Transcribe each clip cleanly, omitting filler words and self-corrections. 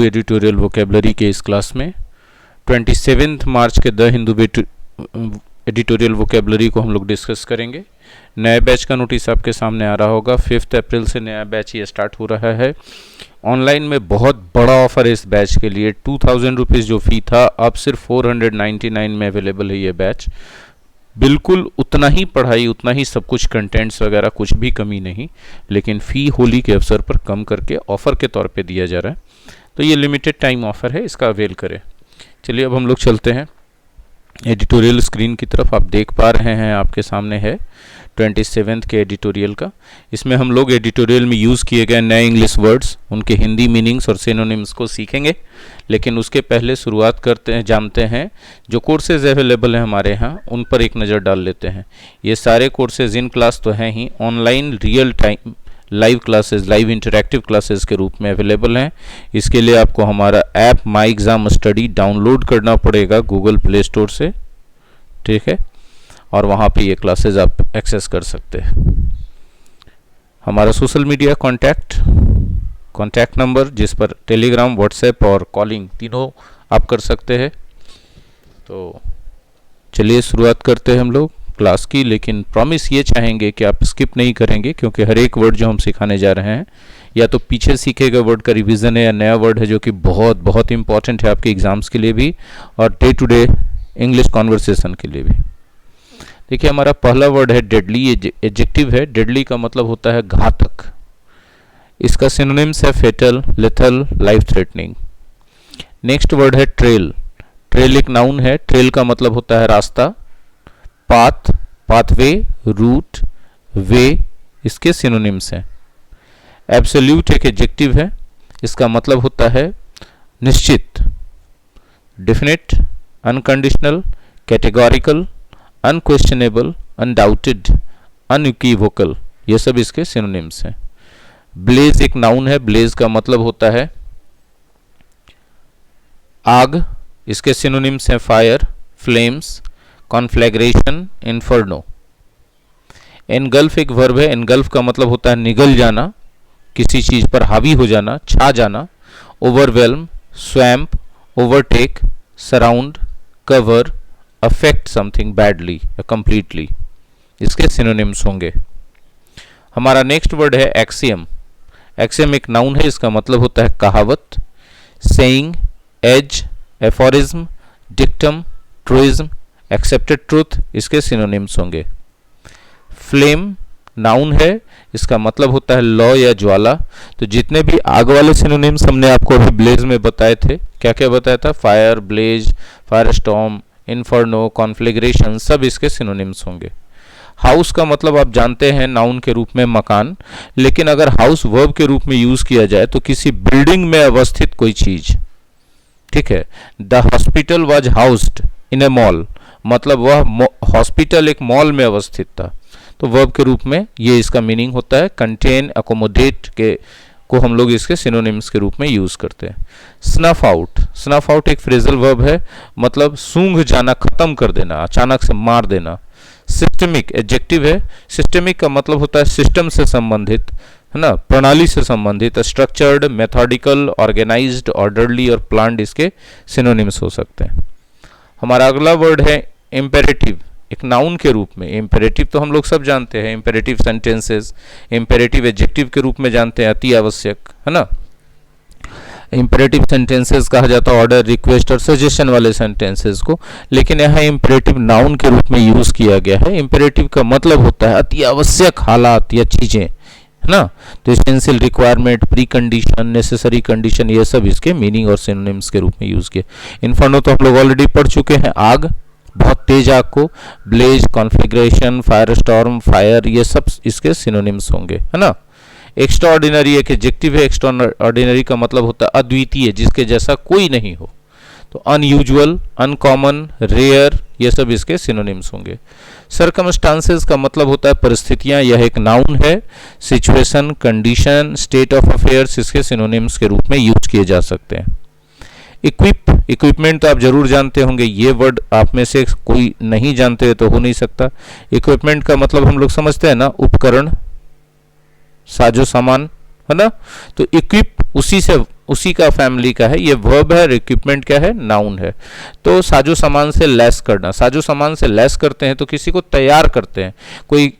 Editorial vocabulary के इस class में 27 मार्च के द हिंदू एडिटोरियल वोकेबलरी को हम लोग डिस्कस करेंगे। नए बैच का नोटिस आपके सामने आ रहा होगा। 5 अप्रैल से नया बैच ये स्टार्ट हो रहा है। ऑनलाइन में बहुत बड़ा ऑफर है इस बैच के लिए। 2000 रुपीज़ जो फ़ी था अब सिर्फ 499 में अवेलेबल है ये बैच। बिल्कुल उतना ही पढ़ाई, उतना ही सब कुछ, कंटेंट्स वगैरह कुछ भी कमी नहीं, लेकिन फ़ी होली के अवसर पर कम करके ऑफ़र के तौर पे दिया जा रहा है। तो ये लिमिटेड टाइम ऑफ़र है, इसका अवेल करें। चलिए अब हम लोग चलते हैं एडिटोरियल स्क्रीन की तरफ। आप देख पा रहे हैं आपके सामने है 27 के एडिटोरियल का। इसमें हम लोग एडिटोरियल में यूज़ किए गए नए इंग्लिश वर्ड्स, उनके हिंदी मीनिंग्स और सिनोनिम्स को सीखेंगे। लेकिन उसके पहले शुरुआत करते हैं, जानते हैं जो कोर्सेज अवेलेबल हैं हमारे यहाँ, उन पर एक नज़र डाल लेते हैं। ये सारे कोर्सेज इन क्लास तो हैं ही, online real time live classes, live interactive classes के रूप में अवेलेबल हैं। इसके लिए आपको हमारा app my exam study download करना पड़ेगा गूगल प्ले स्टोर से, ठीक है, और वहाँ पे ये क्लासेस आप एक्सेस कर सकते हैं। हमारा सोशल मीडिया कॉन्टैक्ट नंबर, जिस पर टेलीग्राम, व्हाट्सएप और कॉलिंग तीनों आप कर सकते हैं। तो चलिए शुरुआत करते हैं हम लोग क्लास की। लेकिन प्रॉमिस ये चाहेंगे कि आप स्किप नहीं करेंगे, क्योंकि हर एक वर्ड जो हम सिखाने जा रहे हैं या तो पीछे सीखे गए वर्ड का रिवीजन है या नया वर्ड है जो कि बहुत बहुत इंपॉर्टेंट है आपके एग्जाम्स के लिए भी और day to day English conversation के लिए भी। देखिए हमारा पहला वर्ड है डेडली। ये एडजेक्टिव है। डेडली का मतलब होता है घातक। इसका सिनोनिम्स है fatal, lethal, life threatening. Next word है ट्रेल। ट्रेल एक नाउन है। ट्रेल का मतलब होता है रास्ता। पाथ, पाथवे, रूट, वे इसके सिनोनिम्स हैं। एब्सोल्यूट एक एडजेक्टिव है। इसका मतलब होता है निश्चित। Definite, unconditional, categorical, unquestionable, undoubted, unequivocal, ये सब इसके सिनोनिम्स हैं। ब्लेज एक नाउन है। ब्लेज का मतलब होता है आग। इसके सिनोनिम्स हैं फायर, फ्लेम्स, कॉन्फ्लैग्रेशन, इन्फर्नो। एनगल्फ एक वर्ब है। एनगल्फ का मतलब होता है निगल जाना, किसी चीज पर हावी हो जाना, छा जाना। Overwhelm, swamp, overtake, surround, cover, affect something badly या कंप्लीटली, इसके सिनोनिम्स होंगे। हमारा नेक्स्ट वर्ड है एक्सियम। एक्सियम एक नाउन है। इसका मतलब होता है कहावत, saying, adage, aphorism, dictum, truism, accepted truth, इसके सिनोनिम्स होंगे। फ्लेम नाउन है। इसका मतलब होता है लौ या ज्वाला। तो जितने भी आग वाले सिनोनिम्स हमने आपको अभी ब्लेज में बताए थे, क्या क्या बताया था, fire, blaze, fire storm, inferno, conflagration, सब इसके सिनोनिम्स होंगे। हाउस का मतलब आप जानते हैं नाउन के रूप में मकान, लेकिन अगर हाउस वर्ब के रूप में यूज किया जाए तो किसी बिल्डिंग में अवस्थित कोई चीज, ठीक है। The hospital was housed in A mall, मतलब वह हॉस्पिटल एक मॉल में अवस्थित था। तो वर्ब के रूप में ये इसका मीनिंग होता है। कंटेन, अकोमोडेट के को हम लोग इसके सिनोनिम्स के रूप में यूज करते हैं। Snuff out. स्नफ आउट एक फ्रेजल वर्ब है, मतलब सूंघ जाना, खत्म कर देना, अचानक से मार देना। सिस्टमिक एडजेक्टिव है। सिस्टमिक का मतलब होता है सिस्टम से संबंधित, है ना, प्रणाली से संबंधित। स्ट्रक्चर्ड, मेथोडिकल, ऑर्गेनाइज्ड, ऑर्डरली और प्लान्ड इसके सिनोनिम्स हो सकते हैं। हमारा अगला वर्ड है इम्पेरेटिव, एक नाउन के रूप में। इम्पेरेटिव तो हम लोग सब जानते हैं, इम्पेरेटिव सेंटेंसेस, इम्पेरेटिव एडजेक्टिव के रूप में जानते हैं, अति आवश्यक, है ना। इम्पेरेटिव सेंटेंसेस कहा जाता है ऑर्डर, रिक्वेस्ट और सजेशन वाले सेंटेंसेस को, लेकिन यहाँ इम्पेरेटिव नाउन के रूप में यूज किया गया है। इम्पेरेटिव का मतलब होता है अति आवश्यक हालात या चीजें, है ना। तो essential, requirement, pre condition, necessary condition, ये सब इसके मीनिंग और सिनोनिम्स के रूप में यूज किए। इन्फर्नो तो हम लोग ऑलरेडी पढ़ चुके हैं, आग, बहुत तेज आग को। ब्लेज, कॉन्फ्लैग्रेशन, फायर स्टॉर्म, फायर, ये सब इसके सिनोनिम्स होंगे, है ना। एक्स्ट्रा ऑर्डिनरी एक एडजेक्टिव है। एक्स्ट्रा ऑर्डिनरी का मतलब होता है अद्वितीय, जिसके जैसा कोई नहीं हो। तो अनयूजुअल, अनकॉमन, रेयर, ये सब इसके सिनोनिम्स होंगे। सर्कमस्टांसेस का मतलब होता है परिस्थितियां। यह एक नाउन है। Situation, condition, state of affairs इसके सिनोनिम्स के रूप में यूज किए जा सकते हैं। इक्विपमेंट तो आप जरूर जानते होंगे। ये वर्ड आप में से कोई नहीं जानते तो हो नहीं सकता। इक्विपमेंट का मतलब हम लोग समझते हैं ना, उपकरण, साजो सामान, है ना। तो इक्विप उसी से उसी का फैमिली का है, ये वर्ब है, इक्विपमेंट क्या है, नाउन है। तो साजो सामान से लैस करना, साजो सामान से लैस करते हैं तो किसी को तैयार करते हैं, कोई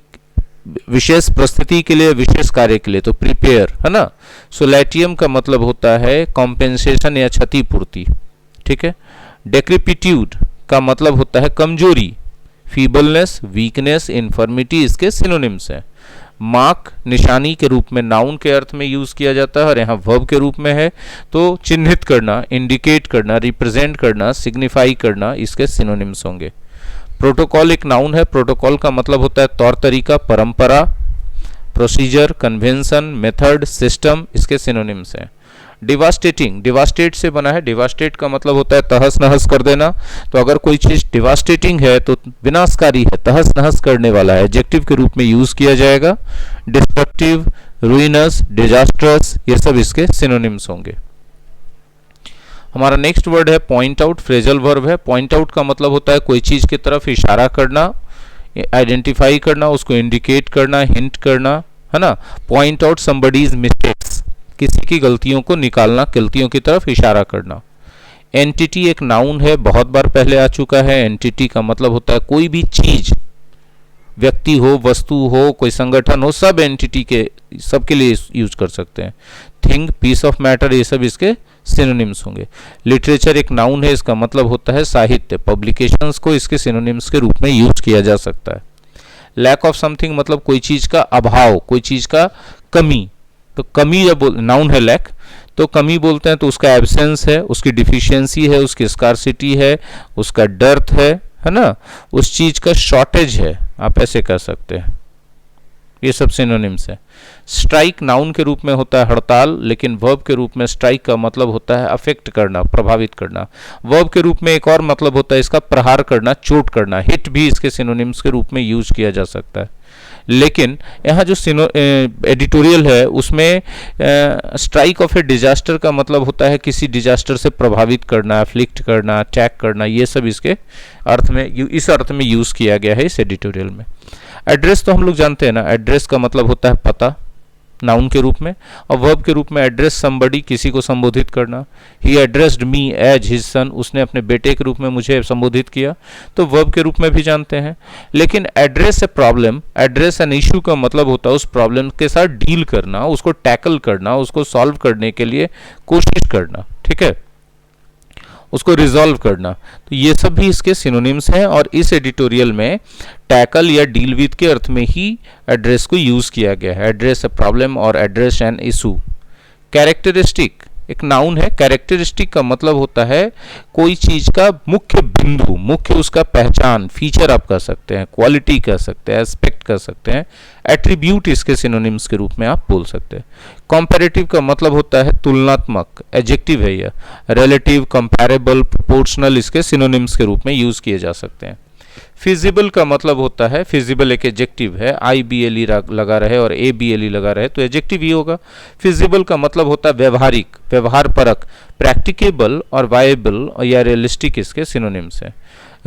विशेष परिस्थिति के लिए, विशेष कार्य के लिए, तो प्रिपेयर, है ना। सोलैटियम का मतलब होता है कॉम्पेंसेशन या क्षतिपूर्ति, ठीक है। डेक्रिपिट्यूड का मतलब होता है कमजोरी, फीबलनेस, वीकनेस, इन्फर्मिटी इसके सिनोनिम्स हैं। मार्क निशानी के रूप में नाउन के अर्थ में यूज किया जाता है और यहाँ वर्ब के रूप में है, तो चिन्हित करना, इंडिकेट करना, रिप्रेजेंट करना, सिग्निफाई करना इसके सिनोनिम्स होंगे। प्रोटोकॉल एक नाउन है, प्रोटोकॉल का मतलब होता है तौर तरीका, परंपरा, प्रोसीजर, कन्वेंशन, मेथड, सिस्टम इसके सिनोनिम्स हैं। डिवास्टेटिंग, डिवास्टेट से बना है, डिवास्टेट का मतलब होता है तहस नहस कर देना। तो अगर कोई चीज डिवास्टेटिंग है तो विनाशकारी है, तहस नहस करने वाला है, एडजेक्टिव के रूप में यूज किया जाएगा। डिस्ट्रक्टिव, रुइनस, डिजास्टर्स ये सब इसके सिनोनिम्स होंगे। हमारा नेक्स्ट वर्ड है पॉइंट आउट, फ्रेजल वर्ब है। पॉइंट आउट का मतलब होता है कोई चीज की तरफ इशारा करना, आइडेंटिफाई करना, उसको इंडिकेट करना, हिंट करना, है ना। पॉइंट आउट समबडीज मिस्टेक्स, किसी की गलतियों को निकालना, गलतियों की तरफ इशारा करना। एंटिटी एक नाउन है, बहुत बार पहले आ चुका है। एंटिटी का मतलब होता है कोई भी चीज, व्यक्ति हो, वस्तु हो, कोई संगठन हो, सब एंटिटी के, सबके लिए यूज कर सकते हैं। थिंग, पीस ऑफ मैटर ये सब इसके सिनोनिम्स होंगे। लिटरेचर एक नाउन है, इसका मतलब होता है साहित्य, पब्लिकेशंस को इसके सिनोनिम्स के रूप में यूज किया जा सकता है। लैक ऑफ समथिंग मतलब कोई चीज का अभाव, कोई चीज का कमी, तो कमी जब नाउन है लैक, तो कमी बोलते हैं तो उसका एब्सेंस है, उसकी डिफिशियंसी है, उसकी स्कार्सिटी है, उसका डर्थ है ना, उस चीज का शॉर्टेज है, आप ऐसे कह सकते हैं। ये सब सिनोनिम्स है। स्ट्राइक नाउन के रूप में होता है हड़ताल, लेकिन वर्ब के रूप में स्ट्राइक का मतलब होता है अफेक्ट करना, प्रभावित करना। वर्ब के रूप में एक और मतलब होता है इसका प्रहार करना, चोट करना, हिट भी इसके सिनोनिम्स के रूप में यूज किया जा सकता है। लेकिन यहाँ जो एडिटोरियल है उसमें स्ट्राइक ऑफ ए डिजास्टर का मतलब होता है किसी डिजास्टर से प्रभावित करना, अफ्लिक्ट करना, अटैक करना, ये सब इसके अर्थ में, इस अर्थ में यूज किया गया है इस एडिटोरियल में। एड्रेस तो हम लोग जानते हैं ना, एड्रेस का मतलब होता है पता, नाउन के रूप में, और वर्ब के रूप में एड्रेस समबडी, किसी को संबोधित करना। He addressed me as his son, उसने अपने बेटे के रूप में मुझे संबोधित किया, तो वर्ब के रूप में भी जानते हैं। लेकिन address a problem, address an issue का मतलब होता है उस प्रॉब्लम के साथ डील करना, उसको टैकल करना, उसको सॉल्व करने के लिए कोशिश करना, ठीक है, उसको रिजॉल्व करना। तो ये सब भी इसके सिनोनिम्स हैं और इस एडिटोरियल में टैकल या डील विद के अर्थ में ही एड्रेस को यूज किया गया है, एड्रेस अ प्रॉब्लम और एड्रेस एन इशू। कैरेक्टरिस्टिक एक नाउन है, कैरेक्टरिस्टिक का मतलब होता है कोई चीज का मुख्य बिंदु, मुख्य उसका पहचान, फीचर आप कह सकते हैं, क्वालिटी कह सकते हैं, एस्पेक्ट कह सकते हैं, एट्रीब्यूट इसके सिनोनिम्स के रूप में आप बोल सकते हैं। कंपैरेटिव का मतलब होता है तुलनात्मक, एडजेक्टिव है यह। रिलेटिव, कंपैरेबल, प्रोपोर्शनल इसके सिनोनिम्स के रूप में यूज किए जा सकते हैं। फिजिबल का मतलब होता है, फिजिबल एक एडजेक्टिव है, IBLE लगा रहे और ABLE लगा रहे तो एडजेक्टिव ही होगा। फिजिबल का मतलब होता है व्यवहारिक, व्यवहार परक, प्रैक्टिकेबल और वायबल या रियलिस्टिक इसके सिनोनिम्स हैं।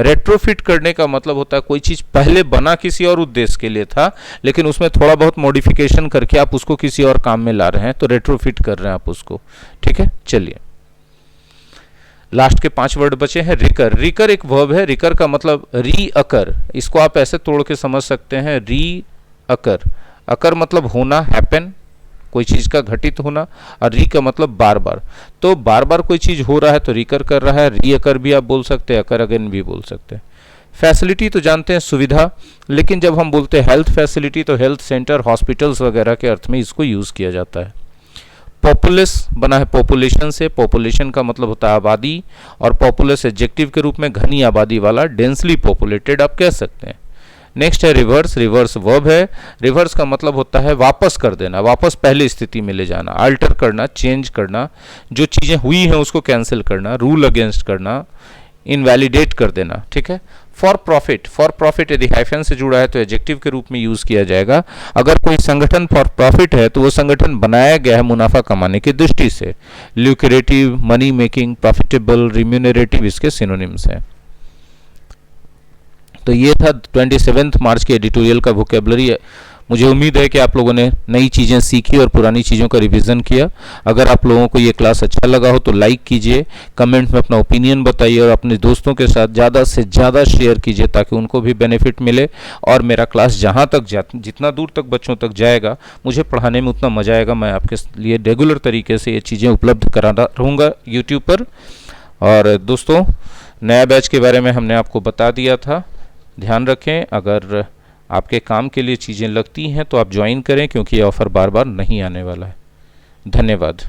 रेट्रोफिट करने का मतलब होता है कोई चीज पहले बना किसी और उद्देश्य के लिए था, लेकिन उसमें थोड़ा बहुत मॉडिफिकेशन करके आप उसको किसी और काम में ला रहे हैं, तो रेट्रोफिट कर रहे हैं आप उसको, ठीक है। चलिए लास्ट के 5 वर्ड बचे हैं। रिकर, रिकर एक वर्ब है, रिकर का मतलब रीअकर, इसको आप ऐसे तोड़ के समझ सकते हैं, रीअकर, अकर मतलब होना, हैपन, कोई चीज का घटित होना, और री का मतलब बार बार, तो बार बार कोई चीज हो रहा है तो रिकर कर रहा है, रीअकर भी आप बोल सकते हैं, अकर अगेन भी बोल सकते हैं। फैसिलिटी तो जानते हैं सुविधा, लेकिन जब हम बोलते हैं हेल्थ फैसिलिटी तो हेल्थ सेंटर, हॉस्पिटल्स वगैरह के अर्थ में इसको यूज किया जाता है। पॉपुलस बना है पॉपुलेशन से, पॉपुलेशन का मतलब होता है आबादी, और पॉपुलस एडजेक्टिव के रूप में घनी आबादी वाला, डेंसली पॉपुलेटेड आप कह सकते हैं। नेक्स्ट है रिवर्स, रिवर्स वर्ब है। रिवर्स का मतलब होता है वापस कर देना, वापस पहले स्थिति में ले जाना, अल्टर करना, चेंज करना, जो चीजें हुई हैं उसको कैंसिल करना, रूल अगेंस्ट करना, इनवैलिडेट कर देना, ठीक है। फॉर प्रॉफिट, फॉर प्रॉफिट यदि हाइफन से जुड़ा है तो एडजेक्टिव के रूप में यूज किया जाएगा। अगर कोई संगठन फॉर प्रॉफिट है तो वो संगठन बनाया गया है मुनाफा कमाने की दृष्टि से। Lucrative, money making, profitable, remunerative इसके सिनोनिम्स हैं। तो ये था 27 मार्च के एडिटोरियल का वोकेबलरी मुझे उम्मीद है कि आप लोगों ने नई चीज़ें सीखी और पुरानी चीज़ों का रिवीजन किया। अगर आप लोगों को ये क्लास अच्छा लगा हो तो लाइक कीजिए, कमेंट में अपना ओपिनियन बताइए और अपने दोस्तों के साथ ज़्यादा से ज़्यादा शेयर कीजिए ताकि उनको भी बेनिफिट मिले। और मेरा क्लास जहाँ तक जितना दूर तक बच्चों तक जाएगा, मुझे पढ़ाने में उतना मज़ा आएगा। मैं आपके लिए रेगुलर तरीके से ये चीज़ें उपलब्ध कराना रहूँगा यूट्यूब पर। और दोस्तों, नया बैच के बारे में हमने आपको बता दिया था। ध्यान रखें, अगर आपके काम के लिए चीज़ें लगती हैं तो आप ज्वाइन करें, क्योंकि ये ऑफ़र बार बार नहीं आने वाला है। धन्यवाद।